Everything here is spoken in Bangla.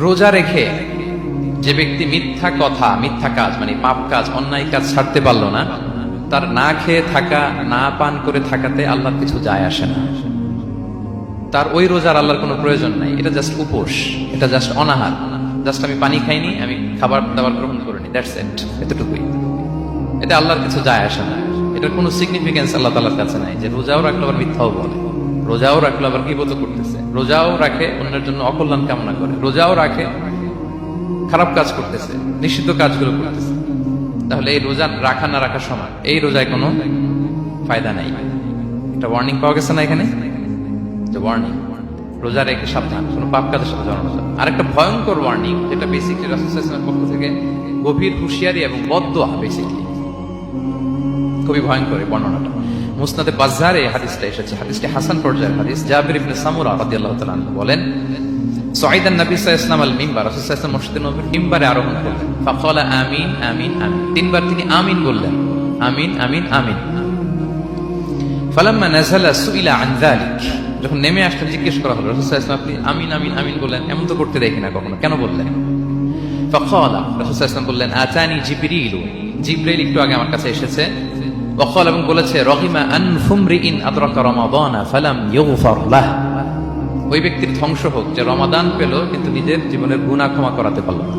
রোজা রেখে যে ব্যক্তি মিথ্যা কথা, মিথ্যা কাজ মানে পাপ কাজ, অন্যায় কাজ ছাড়তে পারলো না, তার না খেয়ে থাকা, না পান করে থাকাতে আল্লাহর কিছু যায় আসে না। তার ওই রোজার আল্লাহর কোনো প্রয়োজন নাই। এটা জাস্ট উপোস, এটা জাস্ট অনাহার, জাস্ট আমি পানি খাইনি, আমি খাবার দাবার গ্রহণ করিনি, দ্যাটস ইট, এতটুকুই। এটা আল্লাহর কিছু যায় আসে না। এটার কোনো সিগনিফিকেন্স আল্লাহ তাআলার কাছে নাই যে রোজাও রাখলো আবার মিথ্যাও বলে, রোজাও রাখলো আবার গীবত করতেছে, রোজাও রাখে অন্যের জন্য অকল্যাণ কামনা করে, রোজাও রাখে খারাপ কাজ করতেছে, নিষিদ্ধ কাজগুলো করতেছে। তাহলে এই রোজা রাখা না রাখার সমান, এই রোজায় কোনো ফায়দা নাই। একটা ওয়ার্নিং পাওয়া গেছে না এখানে, যে ওয়ার্নিং, রোজা রেখে সাবধান, কোনো পাপ কাজের সাথে জড়ানো যাবে। আর একটা ভয়ঙ্কর ওয়ার্নিং, যেটা বেসিকলি রাসূল সাল্লাল্লাহু আলাইহি ওয়াসাল্লামের পক্ষ থেকে গভীর হুঁশিয়ারি এবং বদদোয়া, বেসিকলি খুবই ভয়ঙ্কর এই বর্ণনাটা। মুসনাদে বাজ্জারে হাদিসটা এসেছে, হাদিসটি হাসান পর্যায়ের হাদিস। জাবির ইবনে সামুরা রাদিয়াল্লাহু তাআলা আনহু বলেন, সাইদান নবী সাল্লাল্লাহু আলাইহি ওয়াসাল্লাম আল মিম্বার, রাসূল সাল্লাল্লাহু আলাইহি ওয়াসাল্লাম মসজিদে নববীর মিম্বারে আরোহণ করলেন। ফাকালা আমিন আমিন আমিন, তিনবার তিনি আমিন বললেন, আমিন আমিন আমিন। ফালাম্মা নাযালা সুইলা আন যালিক, যখন নেমে আসলেন জিজ্ঞেস করা হলো, রাসূল সাল্লাল্লাহু আলাইহি ওয়াসাল্লাম আপনি আমিন আমিন আমিন বললেন, এমন তো করতে দেখি না কখনো, কেন বললেন? ফাকালা, রাসূল সাল্লাল্লাহু আলাইহি ওয়াসাল্লাম বললেন, আতানি জিবরিল, জিবরাইল একটু আগে আমার কাছে এসেছে। ওয়াকাল, এবং বলেছে, রহিমা আনফুমরিইন আদরাকা রমাদানা ফালাম ইউগফার লাহ, ওই ব্যক্তির ধ্বংস হোক যে রমাদান পেল কিন্তু নিজের জীবনের গুনাহ ক্ষমা করাতে পারল না।